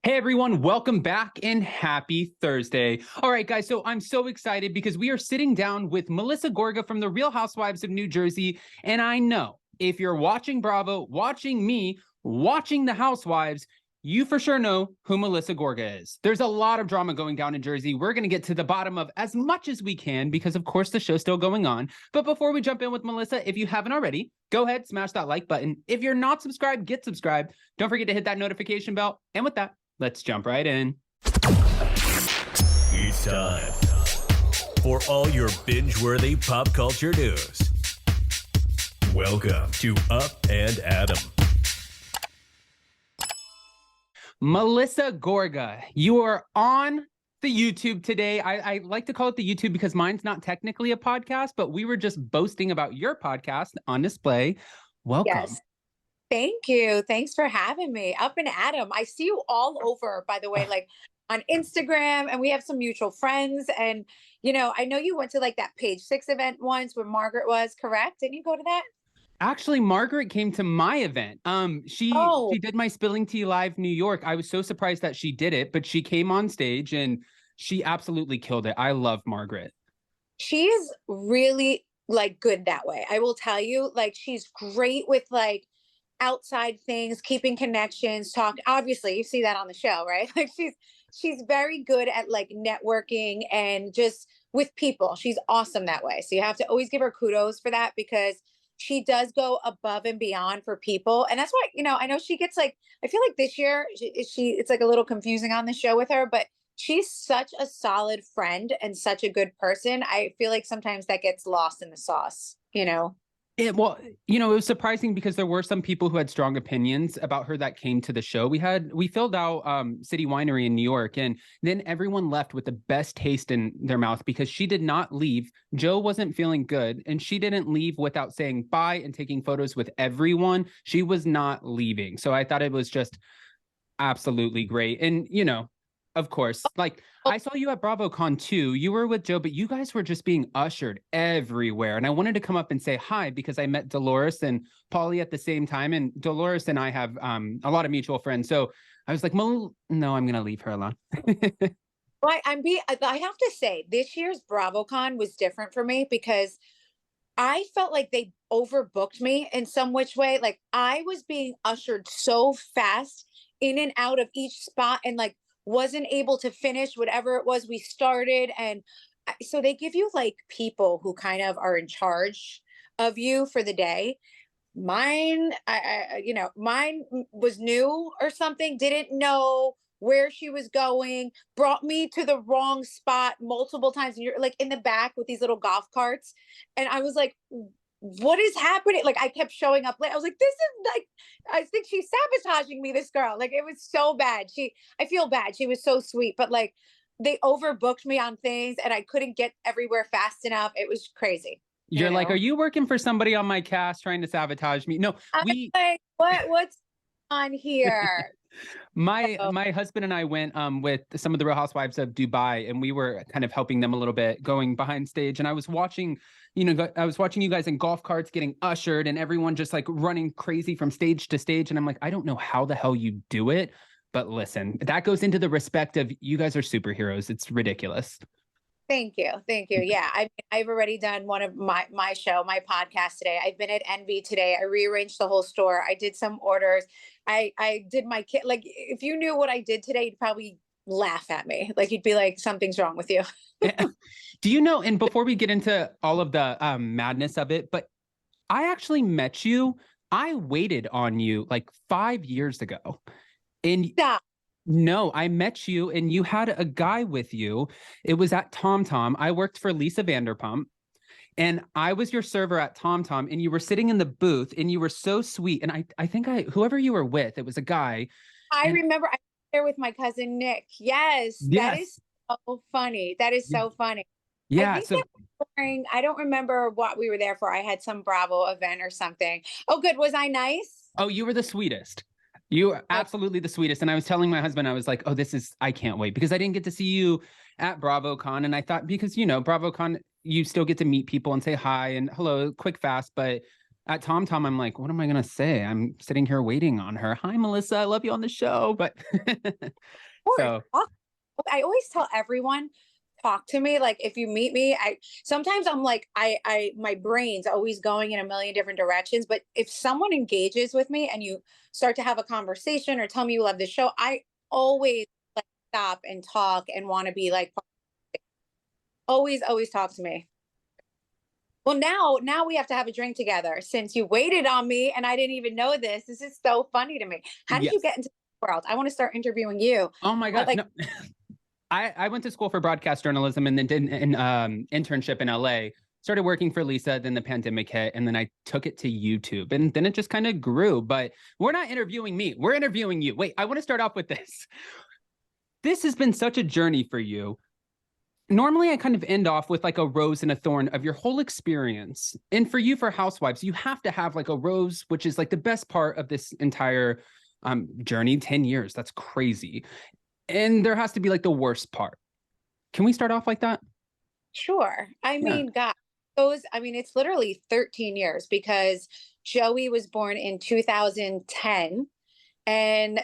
Hey everyone, welcome back and happy Thursday. All right, guys, so I'm so excited because we are sitting down with Melissa Gorga from the Real Housewives of New Jersey. And I know if you're watching Bravo, watching me, watching the Housewives, you for sure know who Melissa Gorga is. There's a lot of drama going down in Jersey. We're going to get to the bottom of as much as we can because, of course, the show's still going on. But before we jump in with Melissa, if you haven't already, go ahead, smash that like button. If you're not subscribed, get subscribed. Don't forget to hit that notification bell. And with that, let's jump right in. It's time for all your binge-worthy pop culture news. Welcome to Up and Adam. Melissa Gorga, you are on the YouTube today. I like to call it the YouTube because mine's not technically a podcast, but we were just boasting about your podcast on display. Welcome. Yes. Thank you. Thanks for having me. Up and Adam. I see you all over, by the way, like on Instagram, and we have some mutual friends. And, you know, I know you went to like that Page 6 event once where Margaret was, correct? Didn't you go to that? Actually, Margaret came to my event. She did my Spilling Tea Live New York. I was so surprised that she did it, but she came on stage and she absolutely killed it. I love Margaret. She's really like good that way. I will tell you, like, she's great with like outside things, keeping connections, obviously you see that on the show, right? Like she's very good at like networking and just with people. She's awesome that way. So you have to always give her kudos for that because she does go above and beyond for people. And that's why, you know, I know she gets like, I feel like this year it's like a little confusing on the show with her, but she's such a solid friend and such a good person. I feel like sometimes that gets lost in the sauce, you know? It was surprising because there were some people who had strong opinions about her that came to the show. We filled out City Winery in New York, and then everyone left with the best taste in their mouth because she did not leave. Joe wasn't feeling good, and she didn't leave without saying bye and taking photos with everyone. She was not leaving. So I thought it was just absolutely great. And, you know, of course, like I saw you at BravoCon too. You were with Joe, but you guys were just being ushered everywhere. And I wanted to come up and say hi because I met Dolores and Paulie at the same time. And Dolores and I have a lot of mutual friends. So I was like, no, I'm going to leave her alone. Well, I have to say, this year's BravoCon was different for me because I felt like they overbooked me in some which way. Like I was being ushered so fast in and out of each spot and like wasn't able to finish whatever it was we started. And so they give you like people who kind of are in charge of you for the day. Mine was new or something, didn't know where she was going, brought me to the wrong spot multiple times. And you're like in the back with these little golf carts. And I was like, what is happening? Like I kept showing up late. I was like, this is like, I think she's sabotaging me, this girl. Like it was so bad. I feel bad. She was so sweet, but like they overbooked me on things and I couldn't get everywhere fast enough. It was crazy. You're like, are you working for somebody on my cast trying to sabotage me? No, like, what's on here? My husband and I went with some of the Real Housewives of Dubai, and we were kind of helping them a little bit, going behind stage. And I was watching you guys in golf carts getting ushered, and everyone just like running crazy from stage to stage. And I'm like, I don't know how the hell you do it, but listen, that goes into the respect of you guys are superheroes. It's ridiculous. Thank you. Yeah, I've already done one of my podcast today. I've been at Envy today. I rearranged the whole store. I did some orders. I did my kit. Like if you knew what I did today, you'd probably laugh at me. Like you'd be like, something's wrong with you. Yeah. Do you know? And before we get into all of the madness of it, but I actually met you. I waited on you like 5 years ago, and Stop. No, I met you and you had a guy with you. It was at Tom Tom. I worked for Lisa Vanderpump and I was your server at Tom Tom, and you were sitting in the booth and you were so sweet. And I think whoever you were with, it was a guy. I remember I was there with my cousin Nick. Yes. That is so funny. That is so funny. Yeah. I don't remember what we were there for. I had some Bravo event or something. Oh, good. Was I nice? Oh, you were the sweetest. You are absolutely the sweetest. And I was telling my husband, I was like, oh, I can't wait because I didn't get to see you at BravoCon. And I thought, because, you know, BravoCon, you still get to meet people and say hi and hello, quick, fast. But at Tom Tom, I'm like, what am I going to say? I'm sitting here waiting on her. Hi, Melissa. I love you on the show. But so I always tell everyone, talk to me. Like if you meet me, sometimes I'm like, my brain's always going in a million different directions. But if someone engages with me and you start to have a conversation or tell me you love the show, I always like stop and talk and want to be like, always talk to me. Well, now we have to have a drink together since you waited on me and I didn't even know this. This is so funny to me. How did you yes. get into the world? I want to start interviewing you. Oh my What, gosh. like, No. I went to school for broadcast journalism and then did an internship in LA. Started working for Lisa, then the pandemic hit, and then I took it to YouTube, and then it just kind of grew. But we're not interviewing me; we're interviewing you. Wait, I want to start off with this. This has been such a journey for you. Normally, I kind of end off with like a rose and a thorn of your whole experience. And for you, for Housewives, you have to have like a rose, which is like the best part of this entire journey. 10 years, that's crazy. And there has to be like the worst part. Can we start off like that? sure. I Yeah. mean, God, it's literally 13 years because Joey was born in 2010. And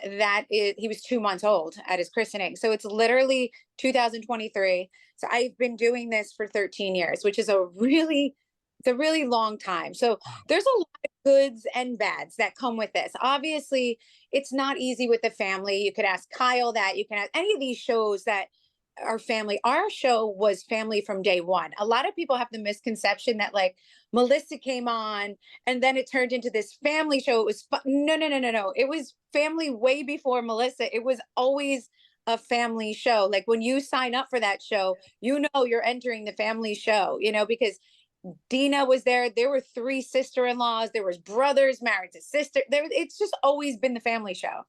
he was 2 months old at his christening. So it's literally 2023. So I've been doing this for 13 years, which is it's a really long time. So there's a lot of goods and bads that come with this. Obviously, it's not easy with the family. You could ask Kyle that. You can ask any of these shows that are family. Our show was family from day one. A lot of people have the misconception that like Melissa came on and then it turned into this family show. It was no. It was family way before Melissa. It was always a family show. Like when you sign up for that show, you know you're entering the family show, because Dina was there. There were 3 sister-in-laws. There was brothers married to sister. It's just always been the family show.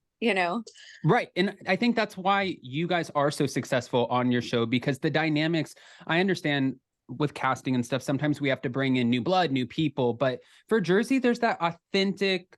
Right. And I think that's why you guys are so successful on your show, because the dynamics, I understand with casting and stuff, sometimes we have to bring in new blood, new people. But for Jersey, there's an authentic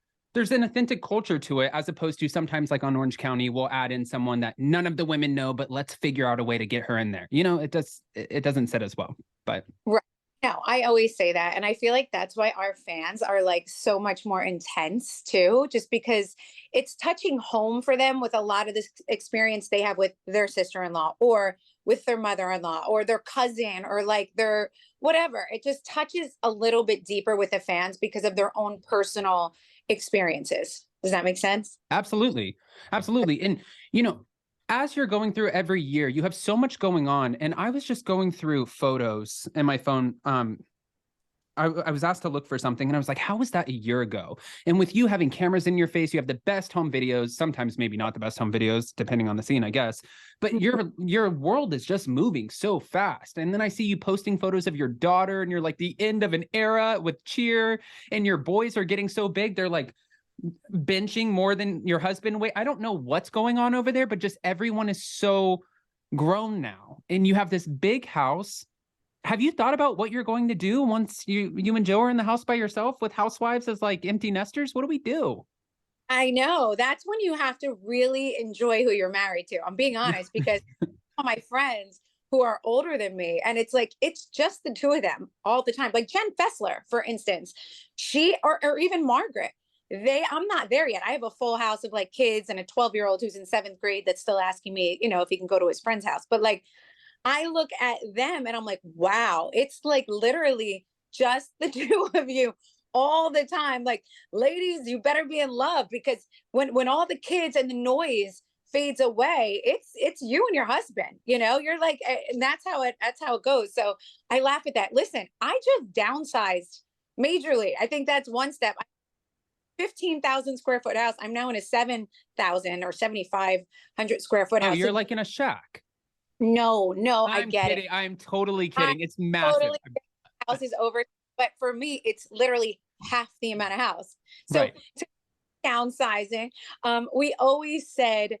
culture to it, as opposed to sometimes like on Orange County, we'll add in someone that none of the women know, but let's figure out a way to get her in there. It doesn't sit as well. But right. No, I always say that. And I feel like that's why our fans are like so much more intense too, just because it's touching home for them with a lot of this experience they have with their sister-in-law or with their mother-in-law or their cousin or like their whatever. It just touches a little bit deeper with the fans because of their own personal experiences. Does that make sense? absolutely. Absolutely. And, as you're going through every year, you have so much going on. And I was just going through photos in my phone. I was asked to look for something and I was like, how was that a year ago? And with you having cameras in your face, you have the best home videos, sometimes maybe not the best home videos, depending on the scene, I guess. But your world is just moving so fast. And then I see you posting photos of your daughter and you're like the end of an era with Cheer, and your boys are getting so big. They're like benching more than your husband weight. I don't know what's going on over there, but just everyone is so grown now. And you have this big house. Have you thought about what you're going to do once you and Joe are in the house by yourself with housewives as like empty nesters? What do we do? I know. That's when you have to really enjoy who you're married to. I'm being honest because my friends who are older than me, and it's like it's just the 2 of them all the time. Like Jen Fessler, for instance, or even Margaret. I'm not there yet. I have a full house of like kids and a 12-year-old who's in 7th grade that's still asking me, if he can go to his friend's house. But like I look at them and I'm like, wow, it's like literally just the 2 of you all the time. Like, ladies, you better be in love because when all the kids and the noise fades away, it's you and your husband, you're like, and that's how it goes. So I laugh at that. Listen, I just downsized majorly. I think that's one step. 15,000 square foot house. I'm now in a 7,000 or 7,500 square foot house. Oh, you're like in a shack. No, I get kidding. it. I'm totally kidding. It's massive. Totally, house is over, but for me, it's literally half the amount of house. So Right. Downsizing. We always said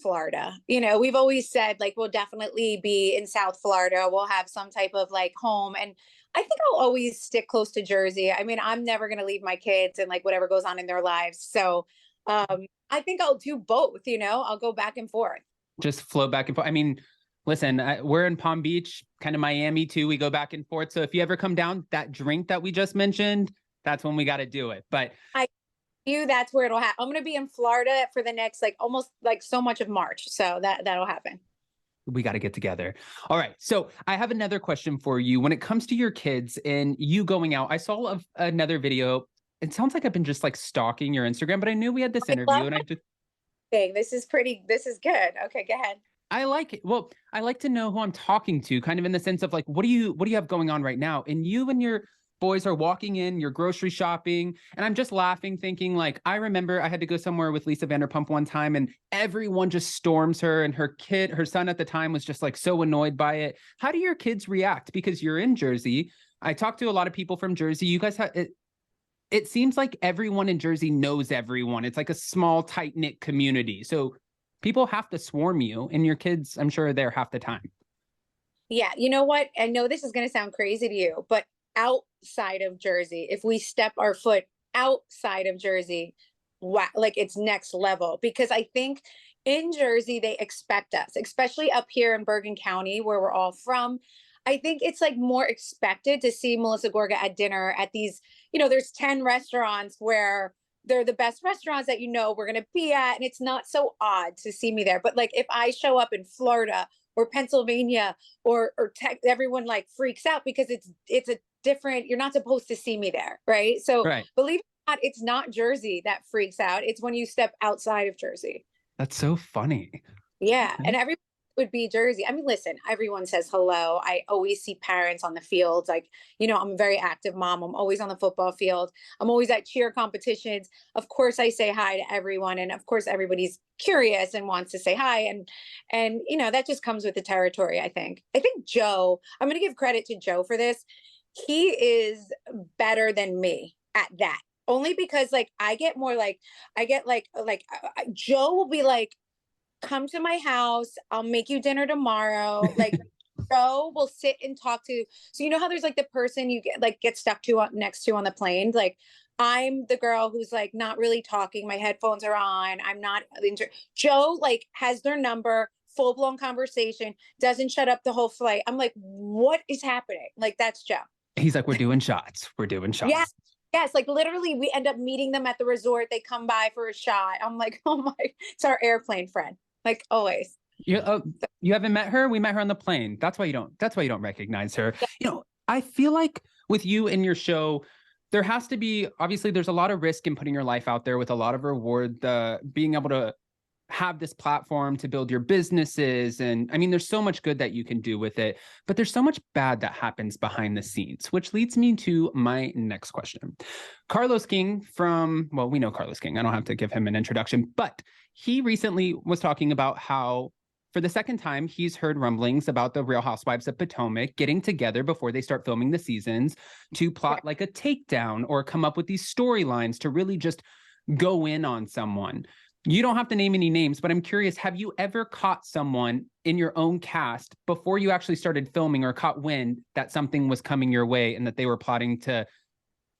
Florida. We've always said like we'll definitely be in South Florida. We'll have some type of like home, and I think I'll always stick close to Jersey. I mean, I'm never gonna leave my kids and like whatever goes on in their lives. So I think I'll do both. I'll go back and forth. Just flow back and forth. I mean, Listen, we're in Palm Beach, kind of Miami too. We go back and forth. So if you ever come down, that drink that we just mentioned, that's when we got to do it. But that's where it'll happen. I'm going to be in Florida for the next, like, almost like so much of March. So that'll happen. We got to get together. All right. So I have another question for you. When it comes to your kids and you going out, I saw another video. It sounds like I've been just like stalking your Instagram, but I knew we had this interview and I just. This is good. Okay, go ahead. I like it. Well, I like to know who I'm talking to, kind of in the sense of like, what do you have going on right now? And you and your boys are walking in, you're grocery shopping, and I'm just laughing, thinking like, I remember I had to go somewhere with Lisa Vanderpump one time, and everyone just storms her, and her son at the time was just like so annoyed by it. How do your kids react? Because you're in Jersey. I talked to a lot of people from Jersey. You guys have it. It seems like everyone in Jersey knows everyone. It's like a small, tight-knit community. So people have to swarm you, and your kids, I'm sure, are there half the time. Yeah, you know what? I know this is going to sound crazy to you, but outside of Jersey, if we step our foot outside of Jersey, wow, like it's next level. Because I think in Jersey, they expect us, especially up here in Bergen County, where we're all from. I think it's like more expected to see Melissa Gorga at dinner at these, there's 10 restaurants where they're the best restaurants that we're going to be at. And it's not so odd to see me there. But like if I show up in Florida or Pennsylvania or everyone like freaks out because it's a different, you're not supposed to see me there. Right. So Believe it or not, it's not Jersey that freaks out. It's when you step outside of Jersey. That's so funny. Yeah. And everyone would be Jersey. I mean, listen, everyone says hello. I always see parents on the fields. Like, I'm a very active mom. I'm always on the football field. I'm always at cheer competitions. Of course, I say hi to everyone. And of course, everybody's curious and wants to say hi. And that just comes with the territory, I think. I think Joe, I'm going to give credit to Joe for this. He is better than me at that. Only because like, Joe will be like, come to my house. I'll make you dinner tomorrow. Like Joe will sit and talk to. So you know how there's like the person you get stuck to next to on the plane. Like I'm the girl who's like not really talking. My headphones are on. I'm not. Joe like has their number. Full blown conversation. Doesn't shut up the whole flight. I'm like, what is happening? Like that's Joe. He's like, we're doing shots. We're doing shots. Yeah. Yes, like literally, we end up meeting them at the resort. They come by for a shot. I'm like, oh my, it's our airplane friend. Like always. You haven't met her? We met her on the plane. That's why you don't recognize her. I feel like with you and your show, there has to be, obviously there's a lot of risk in putting your life out there with a lot of reward, being able to have this platform to build your businesses. And I mean, there's so much good that you can do with it, but there's so much bad that happens behind the scenes, which leads me to my next question. Carlos King we know Carlos King. I don't have to give him an introduction, but he recently was talking about how for the second time, he's heard rumblings about the Real Housewives of Potomac getting together before they start filming the seasons to plot like a takedown or come up with these storylines to really just go in on someone. You don't have to name any names, but I'm curious, have you ever caught someone in your own cast before you actually started filming or caught wind that something was coming your way and that they were plotting to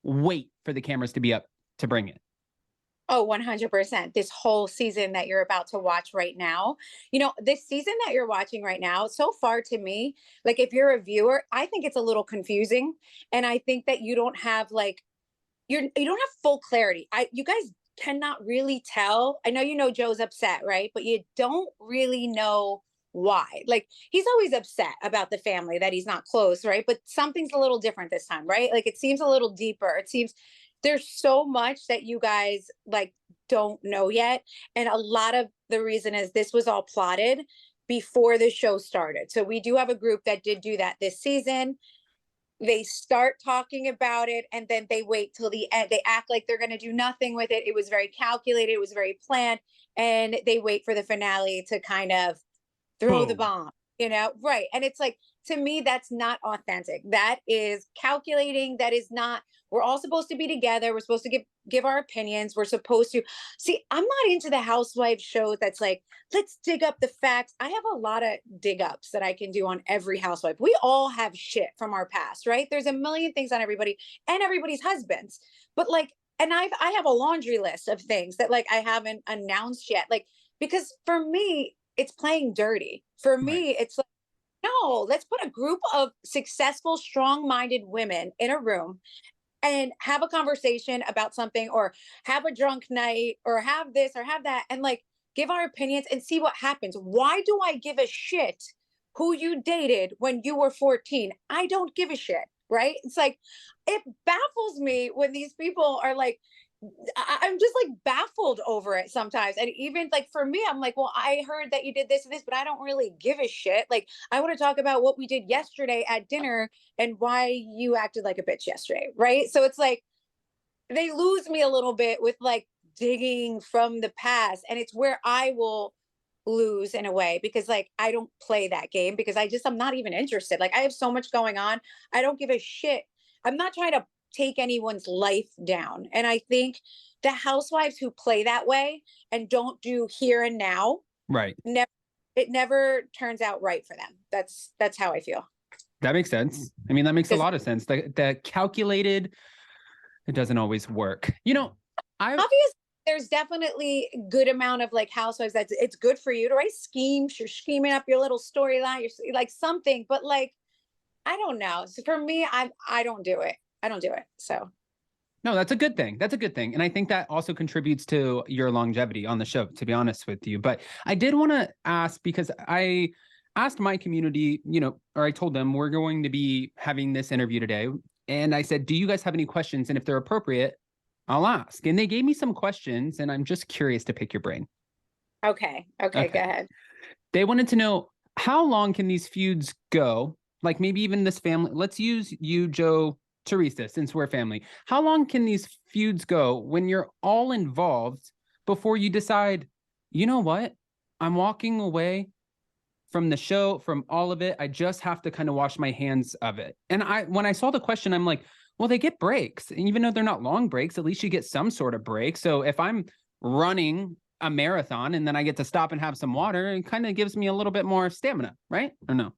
wait for the cameras to be up to bring it? Oh, 100%. This whole season that you're about to watch right now, this season that you're watching right now, so far to me, like if you're a viewer, I think it's a little confusing. And I think that you don't have you don't have full clarity. You guys cannot really tell. I know Joe's upset, right? But you don't really know why. Like he's always upset about the family that he's not close, right? But something's a little different this time, right? Like it seems a little deeper. It seems there's so much that you guys like don't know yet. And a lot of the reason is this was all plotted before the show started. So we do have a group that did do that this season. They start talking about it and then they wait till the end. They act like they're going to do nothing with it. It was very calculated. It was very planned. And they wait for the finale to kind of throw the bomb, Right. And it's like, to me, that's not authentic. That is calculating. That is not, we're all supposed to be together. We're supposed to give our opinions. We're supposed to see, I'm not into the housewife show that's like, let's dig up the facts. I have a lot of dig ups that I can do on every housewife. We all have shit from our past, right? There's a million things on everybody and everybody's husbands. But like, and I have a laundry list of things that like I haven't announced yet. Like, because for me, it's playing dirty. For me, it's like, No, let's put a group of successful, strong-minded women in a room and have a conversation about something, or have a drunk night, or have this or have that, and like give our opinions and see what happens. Why do I give a shit who you dated when you were 14? I don't give a shit, right? It's like, it baffles me when these people are like, I'm just like baffled over it sometimes. And even like for me, I'm like, well, I heard that you did this and this, but I don't really give a shit. Like, I want to talk about what we did yesterday at dinner and why you acted like a bitch yesterday. Right. So it's like they lose me a little bit with like digging from the past. And it's where I will lose in a way, because like I don't play that game, because I'm not even interested. Like, I have so much going on. I don't give a shit. I'm not trying to take anyone's life down. And I think the housewives who play that way and don't do here and now, Right. it never turns out right for them. That's how I feel. That makes sense. I mean, that makes a lot of sense. The calculated, it doesn't always work. You know, obviously there's definitely a good amount of like housewives that it's good for you to write schemes. You're scheming up your little storyline. You're like something, but like, I don't know. So for me, I don't do it. I don't do it. So no, that's a good thing. That's a good thing. And I think that also contributes to your longevity on the show, to be honest with you. But I did want to ask, because I asked my community, you know, or I told them we're going to be having this interview today. And I said, do you guys have any questions? And if they're appropriate, I'll ask. And they gave me some questions, and I'm just curious to pick your brain. Okay, go ahead. They wanted to know, how long can these feuds go? Like maybe even this family. Let's use you, Joe, Teresa, since we're family. How long can these feuds go when you're all involved before you decide, you know what? I'm walking away from the show, from all of it. I just have to kind of wash my hands of it. And when I saw the question, I'm like, well, they get breaks. And even though they're not long breaks, at least you get some sort of break. So if I'm running a marathon and then I get to stop and have some water, it kind of gives me a little bit more stamina, right? Or no?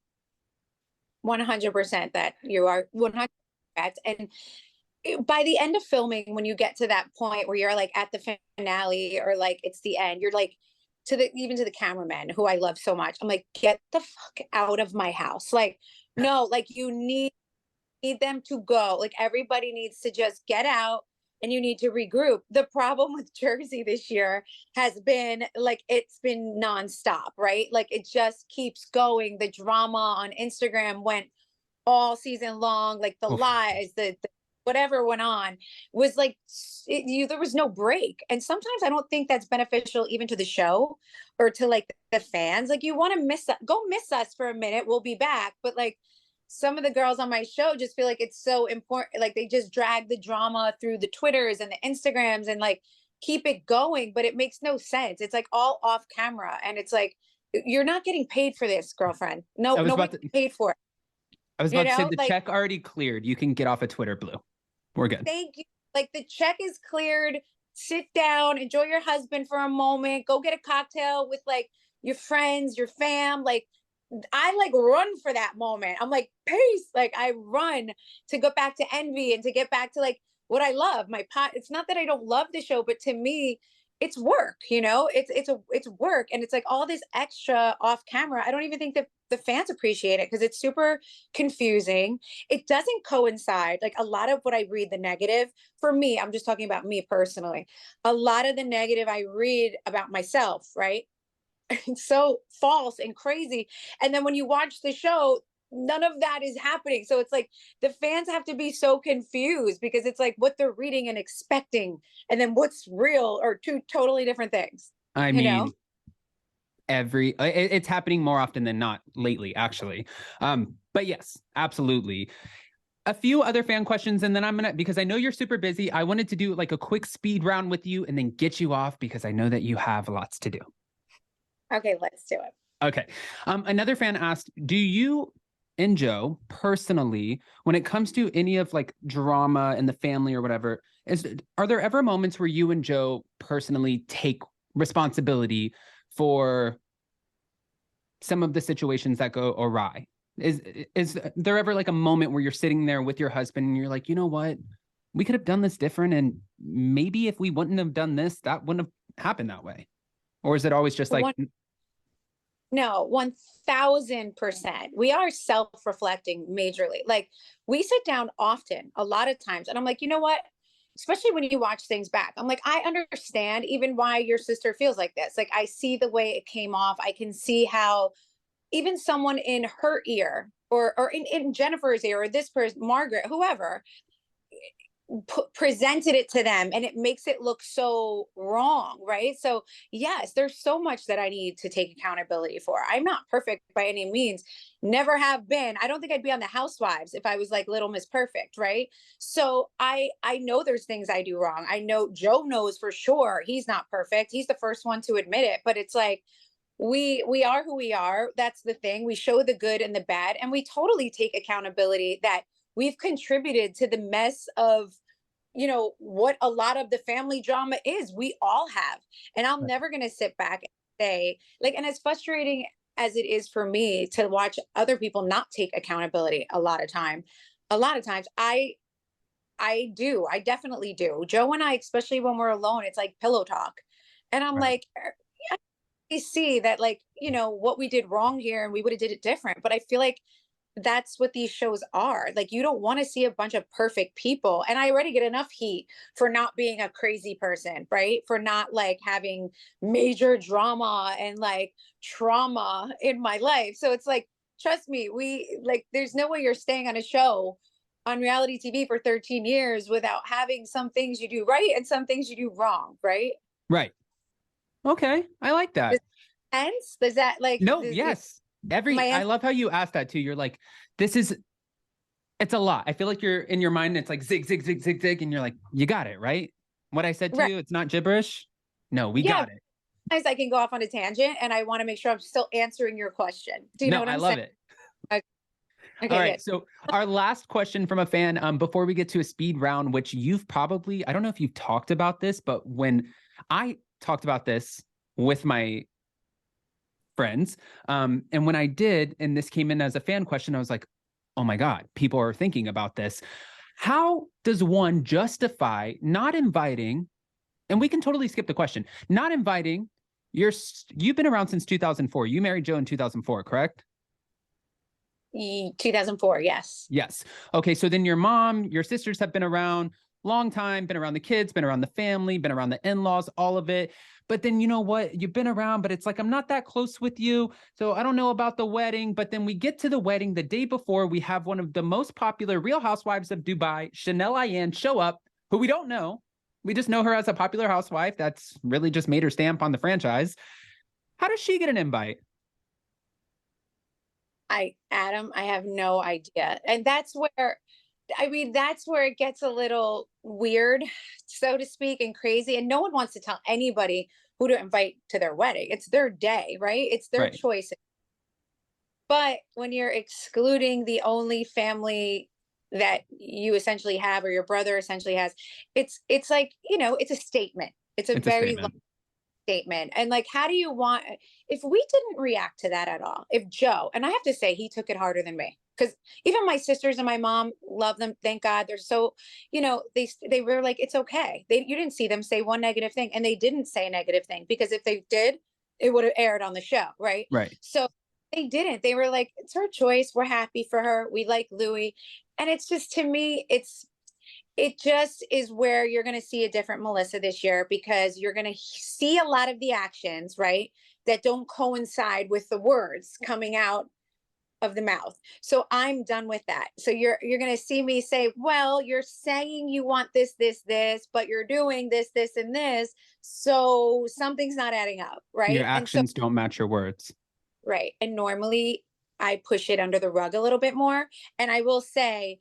100% that you are 100%. And by the end of filming, when you get to that point where you're like at the finale, or like it's the end, you're like, even to the cameraman who I love so much, I'm like, get the fuck out of my house. Like, no, like you need them to go. Like everybody needs to just get out, and you need to regroup. The problem with Jersey this year has been like, it's been nonstop, right? Like it just keeps going. The drama on Instagram went all season long. Like the lies, the whatever went on was like, there was no break. And sometimes I don't think that's beneficial even to the show or to like the fans. Like, you want to go miss us for a minute. We'll be back. But like, some of the girls on my show just feel like it's so important. Like they just drag the drama through the Twitters and the Instagrams and like keep it going, but it makes no sense. It's like all off camera. And it's like, you're not getting paid for this, girlfriend. No, nobody paid for it. I was about to say the check already cleared. You can get off of Twitter, Blue. We're good. Thank you. Like the check is cleared. Sit down, enjoy your husband for a moment. Go get a cocktail with like your friends, your fam. Like I like run for that moment. I'm like, peace. Like I run to go back to Envy and to get back to like what I love. It's not that I don't love the show, but to me, it's work, you know, it's work. And it's like all this extra off camera. I don't even think that the fans appreciate it, because it's super confusing. It doesn't coincide. Like a lot of what I read, the negative for me, I'm just talking about me personally. A lot of the negative I read about myself, right? It's so false and crazy. And then when you watch the show, none of that is happening. So it's like the fans have to be so confused, because it's like what they're reading and expecting, and then what's real are two totally different things. I mean, it's happening more often than not lately, actually. But yes, absolutely. A few other fan questions, and then because I know you're super busy, I wanted to do like a quick speed round with you and then get you off, because I know that you have lots to do. Okay, let's do it. Okay. Another fan asked, do you and Joe personally, when it comes to any of like drama in the family or whatever, are there ever moments where you and Joe personally take responsibility for some of the situations that go awry? Is there ever like a moment where you're sitting there with your husband and you're like, you know what, we could have done this different, and maybe if we wouldn't have done this, that wouldn't have happened that way? Or is it always just like No, 1000%. We are self-reflecting majorly. Like we sit down often, a lot of times, and I'm like, you know what? Especially when you watch things back, I'm like, I understand even why your sister feels like this. Like I see the way it came off. I can see how even someone in her ear or in Jennifer's ear or this person, Margaret, whoever, presented it to them and it makes it look so wrong, right? So yes, there's so much that I need to take accountability for. I'm not perfect by any means, never have been. I don't think I'd be on the Housewives if I was like Little Miss Perfect, right? So I know there's things I do wrong. I know Joe knows for sure he's not perfect, he's the first one to admit it, but it's like we are who we are. That's the thing. We show the good and the bad, and we totally take accountability that we've contributed to the mess of, you know, what a lot of the family drama is. We all have. And I'm never going to sit back and say, like, and as frustrating as it is for me to watch other people not take accountability a lot of times I definitely do. Joe and I, especially when we're alone, it's like pillow talk. And I'm Right. like, yeah, I see that, like, you know, what we did wrong here and we would have did it different. But I feel like that's what these shows are. Like, you don't want to see a bunch of perfect people. And I already get enough heat for not being a crazy person, right? For not like having major drama and like trauma in my life. So it's like, trust me, we like, there's no way you're staying on a show on reality TV for 13 years without having some things you do right and some things you do wrong, right? Right. Okay. I like Does that. that make sense? Does that like, No, yes. my I answer? love how you asked that too. You're like, this is, it's a lot. I feel like you're in your mind, it's like zig, zig, zig, zig, zig. And you're like, you got it, right? What I said to Right. you, it's not gibberish. No, we Yeah. got it. Sometimes I can go off on a tangent and I want to make sure I'm still answering your question. Do you know No, what I I'm love saying? it. Okay, All okay, right. good. So our last question from a fan, before we get to a speed round, which you've probably, I don't know if you've talked about this, but when I talked about this with my friends, and when I did, and this came in as a fan question, I was like, oh my God, people are thinking about this. How does one justify not inviting, and we can totally skip the question, not inviting you've been around since 2004. You married Joe in 2004, correct? 2004, yes. Yes. Okay. So then your mom, your sisters have been around long time, been around the kids, been around the family, been around the in-laws, all of it. But then you know what? You've been around, but it's like, I'm not that close with you. So I don't know about the wedding. But then we get to the wedding the day before, we have one of the most popular Real Housewives of Dubai, Chanel Ayan, show up, who we don't know. We just know her as a popular housewife. That's really just made her stamp on the franchise. How does she get an invite? Adam, I have no idea. And that's where, I mean, that's where it gets a little weird, so to speak, and crazy. And no one wants to tell anybody who to invite to their wedding. It's their day, right? It's their Right. choice. But when you're excluding the only family that you essentially have or your brother essentially has, it's like, you know, it's a statement. It's a It's a very statement. statement. And like, how do you want, if we didn't react to that at all, if Joe, and I have to say, he took it harder than me, because even my sisters and my mom love them. Thank God. They're so, you know, they were like, it's okay. You didn't see them say one negative thing, and they didn't say a negative thing, because if they did, it would have aired on the show. Right. Right. So they didn't. They were like, it's her choice. We're happy for her. We like Louis. And it's just, to me, it just is where you're going to see a different Melissa this year, because you're going to see a lot of the actions, right, that don't coincide with the words coming out of the mouth. So I'm done with that. So you're going to see me say, well, you're saying you want this, but you're doing this, and this. So something's not adding up, Your right? And so, actions don't match your words. right. And normally I push it under the rug a little bit more. And I will say,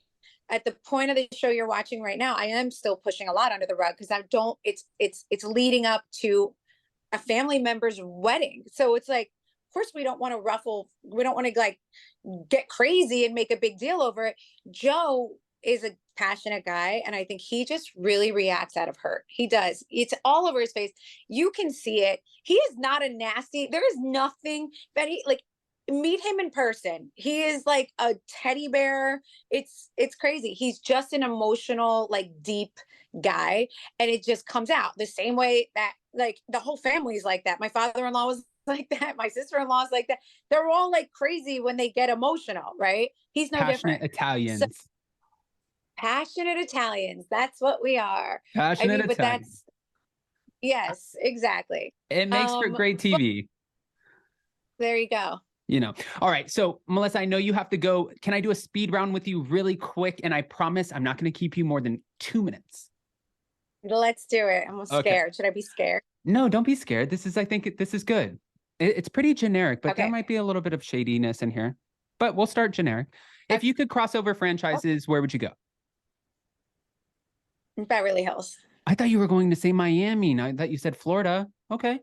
at the point of the show you're watching right now, I am still pushing a lot under the rug, because I don't, it's leading up to a family member's wedding. So it's like, of course we don't want to we don't want to like get crazy and make a big deal over it. Joe is a passionate guy, and I think he just really reacts out of hurt. He does. It's all over his face. You can see it. He is not a nasty. There is nothing that he like. Meet him in person. He is like a teddy bear. It's crazy. He's just an emotional, like deep guy, and it just comes out the same way that like the whole family is like that. My father-in-law was like that. My sister-in-law's like that. They're all like crazy when they get emotional, right? He's no Passionate different. So Italians. passionate Italians. That's what we are. I Passionate mean, but Italians. that's yes, exactly. It makes for great But TV. there you go. All right. So, Melissa, I know you have to go. Can I do a speed round with you really quick? And I promise I'm not going to keep you more than 2 minutes. Let's do it. I'm scared. Should I be scared? No, don't be scared. I think this is good. It's pretty generic, but there might be a little bit of shadiness in here. But we'll start generic. If you could cross over franchises, where would you go? Beverly Hills. I thought you were going to say Miami. I thought you said Florida. Okay.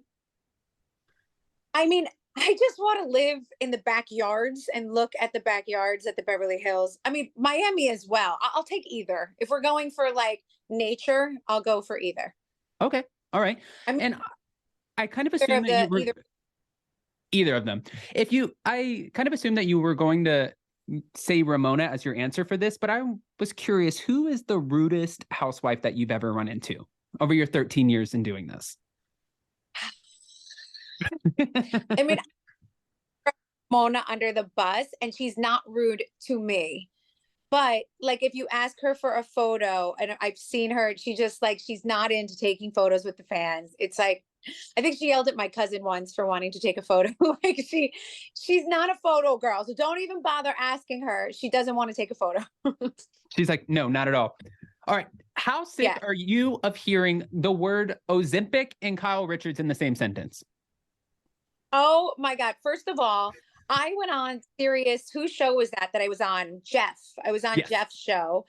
I mean, I just want to live in the backyards and look at the backyards at the Beverly Hills. I mean, Miami as well. I'll take either. If we're going for like nature, I'll go for either. Okay. All right. And I kind of assumed that you were either of them. I kind of assumed that you were going to say Ramona as your answer for this, but I was curious, who is the rudest housewife that you've ever run into over your 13 years in doing this? I mean, Mona under the bus, and she's not rude to me. But like, if you ask her for a photo, and I've seen her, she's not into taking photos with the fans. It's like, I think she yelled at my cousin once for wanting to take a photo. Like she's not a photo girl. So don't even bother asking her. She doesn't want to take a photo. She's like, no, not at all. All right. How sick are you of hearing the word Ozempic and Kyle Richards in the same sentence? Oh my God. First of all, I went on Sirius. Whose show was that I was on? Jeff. I was on Jeff's show.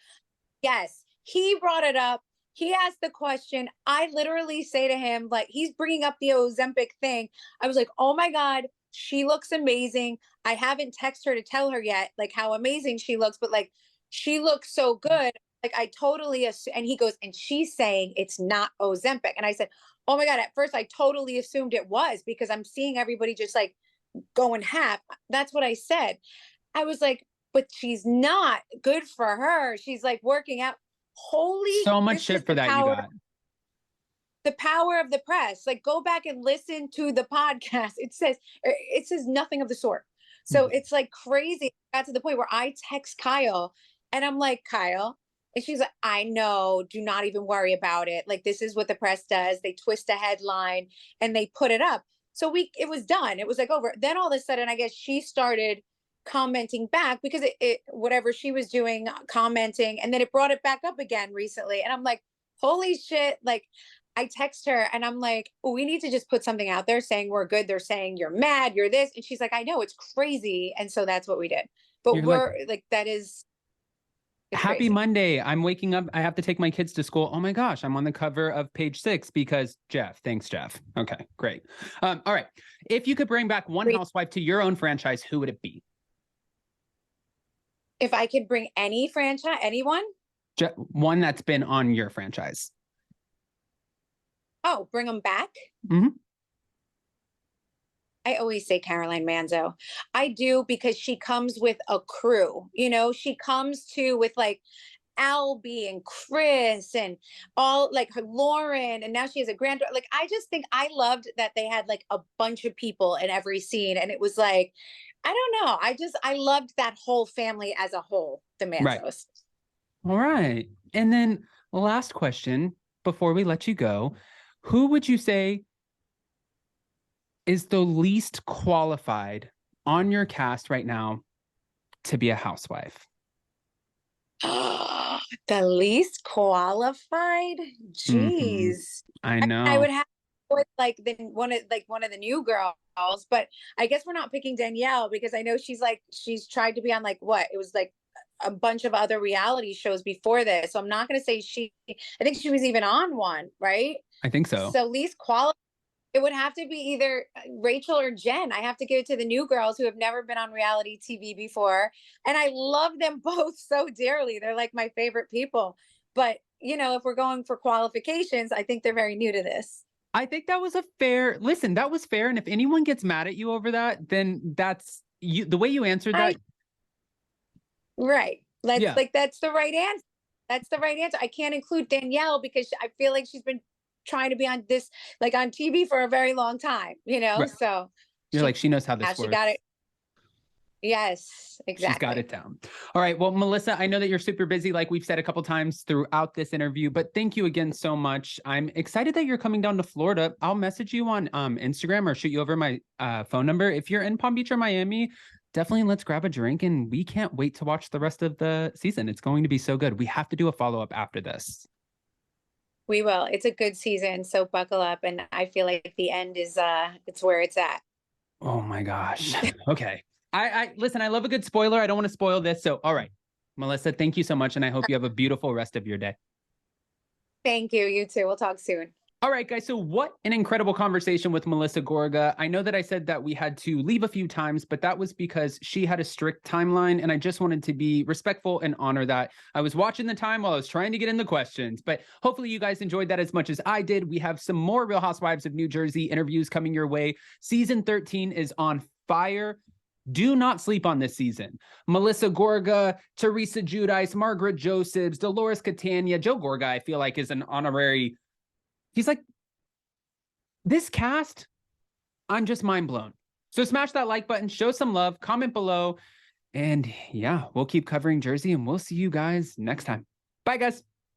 Yes. He brought it up. He asked the question. I literally say to him, like, he's bringing up the Ozempic thing. I was like, oh my God, she looks amazing. I haven't texted her to tell her yet, like, how amazing she looks, but like, she looks so good. Like, I totally, and he goes, and she's saying it's not Ozempic. And I said, oh my God, at first I totally assumed it was, because I'm seeing everybody just like going half. That's what I said. I was like, but she's not. Good for her. She's like working out. Holy, so much shit for that you got. The power of the press. Like, go back and listen to the podcast. It says nothing of the sort. So it's like crazy. It got to the point where I text Kyle and I'm like, Kyle, and she's like, I know, do not even worry about it. Like, this is what the press does. They twist a headline and they put it up. So it was done. It was like over. Then all of a sudden, I guess she started commenting back, because it whatever she was doing, commenting, and then it brought it back up again recently. And I'm like, holy shit. Like, I text her and I'm like, oh, we need to just put something out there saying we're good. They're saying you're mad, you're this. And she's like, I know, it's crazy. And so that's what we did. But you're like that is happy crazy. Monday. I'm waking up. I have to take my kids to school. Oh my gosh, I'm on the cover of Page 6 because Jeff. Thanks, Jeff. Okay, great. All right. If you could bring back one housewife to your own franchise, who would it be? If I could bring any franchise, anyone? One that's been on your franchise. Oh, bring them back? Mm-hmm. I always say Caroline Manzo. I do, because she comes with a crew. You know, she comes with like Albie and Chris and all, like, her Lauren, and now she has a granddaughter. Like, I just think I loved that they had like a bunch of people in every scene, and it was like, I don't know. I loved that whole family as a whole, the Manzos. Right. All right. And then last question before we let you go, who would you say is the least qualified on your cast right now to be a housewife? The least qualified? Jeez. I know. I would have with like one of the new girls, but I guess we're not picking Danielle, because I know she's tried to be on like what? It was like a bunch of other reality shows before this. So I'm not going to say I think she was even on one, right? I think so. So least qualified, it would have to be either Rachel or Jen. I have to give it to the new girls who have never been on reality TV before. And I love them both so dearly. They're like my favorite people. But, you know, if we're going for qualifications, I think they're very new to this. I think that was that was fair. And if anyone gets mad at you over that, then that's you. The way you answered that. Right. Like, that's the right answer. That's the right answer. I can't include Danielle because I feel like she's been trying to be on this, like on TV for a very long time, you know? Right. So You're like, she knows how this she works. got it. Yes, exactly. She's got it down. All right. Well, Melissa, I know that you're super busy, like we've said a couple times throughout this interview, but thank you again so much. I'm excited that you're coming down to Florida. I'll message you on Instagram or shoot you over my phone number. If you're in Palm Beach or Miami, definitely let's grab a drink, and we can't wait to watch the rest of the season. It's going to be so good. We have to do a follow-up after this. We will. It's a good season, so buckle up. And I feel like the end is it's where it's at. Oh my gosh. Okay. I listen, I love a good spoiler. I don't want to spoil this. So, all right, Melissa, thank you so much. And I hope you have a beautiful rest of your day. Thank you. You too. We'll talk soon. All right, guys. So what an incredible conversation with Melissa Gorga. I know that I said that we had to leave a few times, but that was because she had a strict timeline. And I just wanted to be respectful and honor that. I was watching the time while I was trying to get in the questions, but hopefully you guys enjoyed that as much as I did. We have some more Real Housewives of New Jersey interviews coming your way. Season 13 is on fire. Do not sleep on this season. Melissa Gorga, Teresa Giudice, Margaret Josephs, Dolores Catania, Joe Gorga, I feel like is an honorary. He's like, this cast, I'm just mind blown. So smash that like button, show some love, comment below. And yeah, we'll keep covering Jersey, and we'll see you guys next time. Bye, guys.